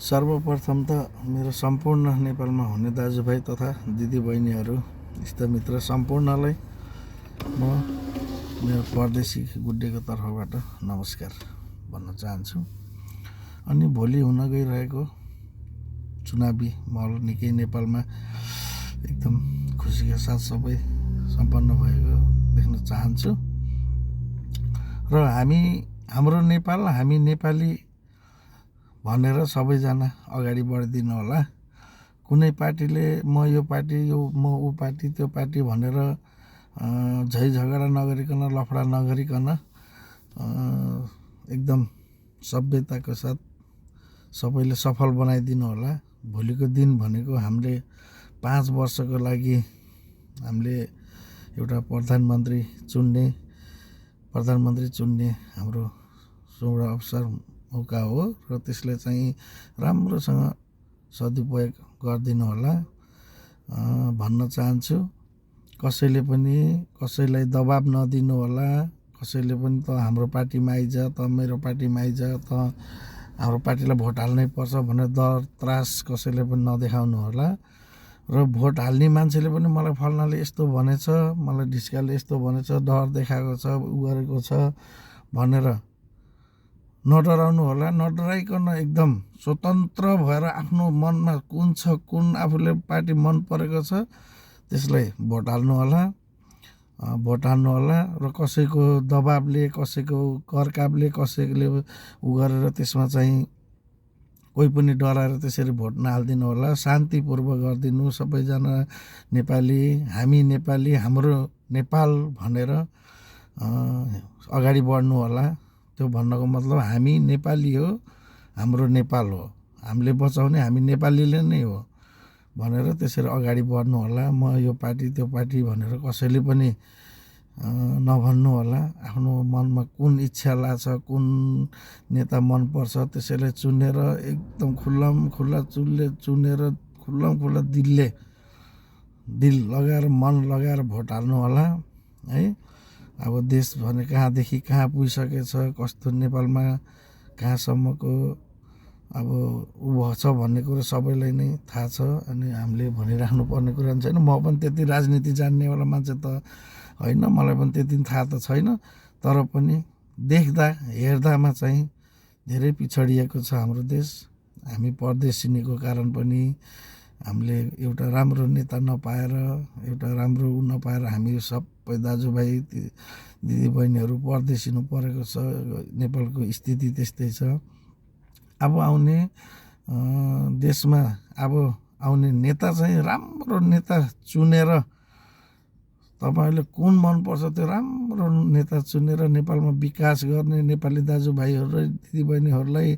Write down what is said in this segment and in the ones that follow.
सर्वप्रथम त मेरो सम्पूर्ण नेपालमा हुने दाजुभाइ तथा दिदीबहिनीहरू इष्टमित्र सम्पूर्णलाई म मेरो परदेशी गुड्डेको तर्फबाट नमस्कार भन्न चाहन्छु। अनि भोलि हुन गइरहेको चुनावी माहौल निकै नेपालमा एकदम खुसीका साथ सबै सम्पन्न भएको देख्न चाहन्छु र हाम्रो नेपाल हामी नेपाली भनेर सबैजना अगाडि बढिदिनु होला। कुनै पार्टीले म यो पार्टी म ऊ पार्टी त्यो पार्टी भनेर झै झगडा नगरिकन लफडा नगरिकन एकदम सभ्यताको साथ सबैले सफल बनाइदिनु होला। भोलिको दिन भनेको हामीले 5 वर्षको लागि हामीले एउटा प्रधानमन्त्री चुन्ने हाम्रो सुवर्ण अवसर मौका हो र त्यसले चाहिँ राम्रोसँग सदुपयोग गरिदिनु होला भन्न चाहन्छु। कसैलाई दबाब नदिनु होला। कसैले पनि त हाम्रो पार्टीमा आइज, त मेरो पार्टीमा आइज, त हाम्रो पार्टीलाई भोट हाल्नै पर्छ भनेर डर त्रास कसैले पनि नदेखाउनु होला। र भोट हाल्ने मान्छेले पनि मलाई फल्नाले यस्तो भनेछ, मलाई ढिस्काले यस्तो भनेछ, डर देखाएको छ, उ गरेको छ भनेर नडराउनु होला। नडराइकन एकदम स्वतन्त्र भएर आफ्नो मनमा कुन छ, कुन आफूले पार्टी मन परेको छ त्यसलाई भोट हाल्नु होला र कसैको दबाबले, कसैको करकापले, कसैले उ गरेर त्यसमा चाहिँ कोही पनि डराएर त्यसरी भोट नहालिदिनु होला। शान्तिपूर्वक गरिदिनु। सबैजना नेपाली, हामी नेपाली, हाम्रो नेपाल भनेर अगाडि बढ्नु होला। त्यो भन्नको मतलब हामी नेपाली हो, हाम्रो नेपाल हो, हामीले बचाउने हामी नेपालीले नै हो भनेर त्यसरी अगाडि बढ्नु होला। म यो पार्टी त्यो पार्टी भनेर कसैले पनि नभन्नु होला। आफ्नो मनमा कुन इच्छा लाग्छ, कुन नेता मनपर्छ त्यसैलाई चुनेर एकदम खुल्ला दिल लगाएर मन लगाएर भोट हाल्नु होला है। अब देश भने कहाँदेखि कहाँ पुगिसकेछ, कस्तो नेपालमा कहाँसम्मको अब उ छ भन्ने कुरो सबैलाई नै थाहा छ। अनि हामीले भनिराख्नु पर्ने कुरा पनि छैन। म पनि त्यति राजनीति जान्नेवाला मान्छे त होइन, मलाई पनि त्यति थाहा त छैन। तर पनि हेर्दामा चाहिँ धेरै पिछडिएको छ हाम्रो देश। हामी परदेशिनीको कारण पनि हामीले एउटा राम्रो नेता नपाएर, एउटा राम्रो नपाएर हामी सबै दाजुभाइ दिदीबहिनीहरू परदेशिनु परेको छ। नेपालको स्थिति त्यस्तै छ। अब आउने देशमा आउने नेता चाहिँ राम्रो नेता चुनेर, तपाईँहरूले कुन मनपर्छ त्यो राम्रो नेता चुनेर नेपालमा विकास गर्ने, नेपाली दाजुभाइहरू र दिदीबहिनीहरूलाई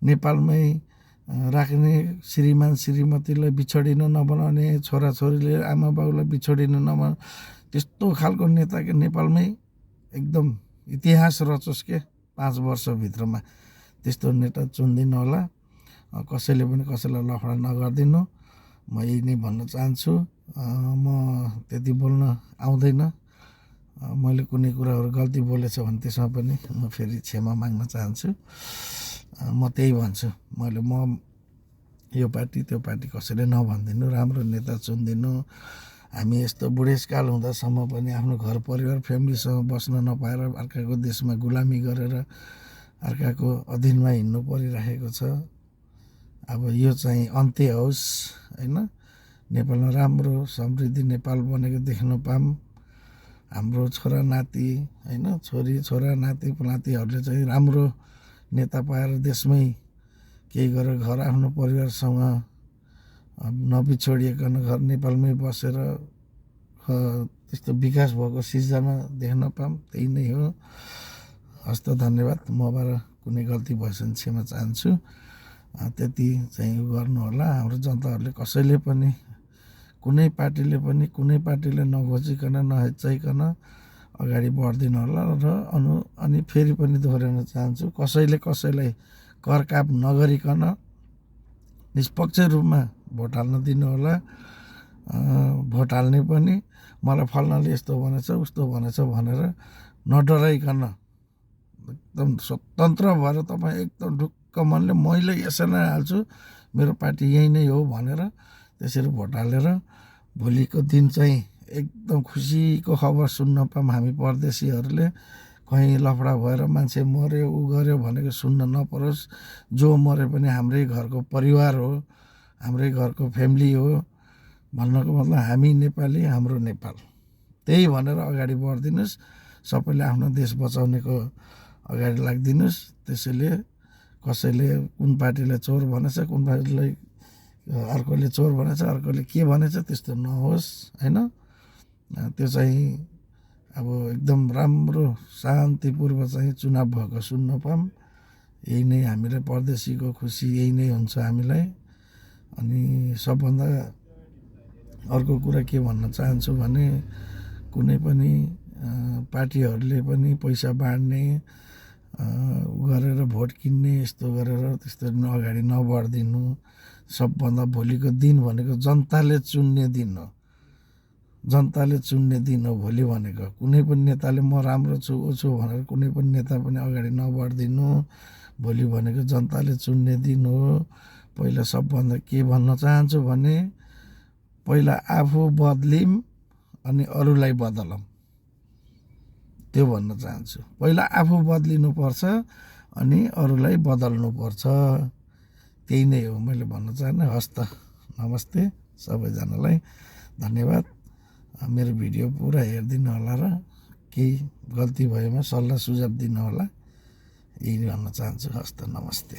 नेपालमै राख्ने, श्रीमान श्रीमतीलाई बिछोडिन नबनाउने, छोराछोरीले आमा बाउलाई बिछोडिन नबनाउने, त्यस्तो खालको नेता के नेपालमै एकदम इतिहास रचोस् के 5 वर्षभित्रमा त्यस्तो नेता चुनिदिनु होला। कसैले पनि कसैलाई लफडा नगरिदिनु। म यही नै भन्न चाहन्छु। म त्यति बोल्न आउँदैन। मैले कुनै कुराहरू गल्ती बोलेछ भने त्यसमा पनि म फेरि क्षमा माग्न चाहन्छु। म त्यही भन्छु। म यो पार्टी त्यो पार्टी कसैले नभनिदिनु, राम्रो नेता चुनिदिनु। हामी यस्तो बुढेसकाल हुँदासम्म पनि आफ्नो घर परिवार फ्यामिलीसँग बस्न नपाएर अर्काको देशमा गुलामी गरेर अर्काको अधीनमा हिँड्नु परिराखेको छ। अब यो चाहिँ अन्त्य होस् होइन। नेपालमा राम्रो समृद्धि नेपाल बनेको देख्न पाऊँ। हाम्रो छोरा नाति होइन, छोरा नाति नातिहरूले चाहिँ राम्रो नेता पाएर देशमै केही गरेर घर आफ्नो परिवारसँग नबिछोडिएकन घर नेपालमै बसेर त्यस्तो विकास भएको सिर्जना देख्न पाऊँ। त्यही नै हो। हस् त, धन्यवाद। मबाट कुनै गल्ती भएछ भने क्षमा चाहन्छु। त्यति चाहिँ गर्नु होला। हाम्रो जनताहरूले कसैले पनि कुनै पार्टीले नघोचिकन नहेच्चाइकन अगाडि बढ्दिनु होला। र अनि फेरि पनि दोहोऱ्याउन चाहन्छु, कसैलाई करकाप नगरिकन निष्पक्ष रूपमा भोट हाल्न दिनु होला। भोट हाल्ने पनि मलाई फल्नाले यस्तो भनेछ उस्तो भनेछ भनेर नडराइकन एकदम स्वतन्त्र भएर तपाईँ एकदम ढुक्क पक्क मनले मैले यसरी नै हाल्छु, मेरो पार्टी यही नै हो भनेर त्यसरी भोट हालेर भोलिको दिन चाहिँ एकदम खुसीको खबर सुन्न पाऊँ हामी परदेशीहरूले। कहीँ लफडा भएर मान्छे मऱ्यो उ गर्यो भनेको सुन्न नपरोस्। जो मरे पनि हाम्रै घरको परिवार हो, हाम्रै घरको फ्यामिली हो भन्नको मतलब हामी नेपाली, हाम्रो नेपाल, त्यही भनेर अगाडि बढिदिनुहोस्। सबैले आफ्नो देश बचाउनेको अगाडि लाग्दिनुहोस्। त्यसैले कसैले कुन पार्टीलाई चोर भनेछ, कुन पार्टीलाई अर्कोले चोर भनेछ, अर्कोले के भनेछ, त्यस्तो नहोस् होइन। त्यो चाहिँ अब एकदम राम्रो शान्तिपूर्व चाहिँ चुनाव भएको सुन्न पाऊँ। यही नै हामीलाई परदेशीको खुसी यही नै हुन्छ हामीलाई। अनि सबभन्दा अर्को कुरा के भन्न चाहन्छु भने कुनै पनि पार्टीहरूले पनि पैसा बाँड्ने गरेर भोट किन्ने यस्तो गरेर त्यस्तो अगाडि नबढिदिनु। सबभन्दा भोलिको दिन भनेको जनताले चुन्ने दिन हो, जनताले चुन्ने दिन हो भोलि भनेको। कुनै पनि नेताले म राम्रो छु ऊ छु भनेर कुनै पनि नेता पनि अगाडि नबढिदिनु। भोलि भनेको जनताले चुन्ने दिन हो। पहिला सबभन्दा के भन्न चाहन्छु भने पहिला आफू बदलिम अनि अरूलाई बदलौँ, त्यो भन्न चाहन्छु। पहिला आफू बदलिनुपर्छ अनि अरूलाई बदल्नुपर्छ, त्यही नै हो मैले भन्न चाहने। हस् त, नमस्ते सबैजनालाई, धन्यवाद। मेरो भिडियो पुरा हेरिदिनु होला र केही गल्ती भएमा सल्लाह सुझाव दिनु होला, यही भन्न चाहन्छु। हस् त, नमस्ते।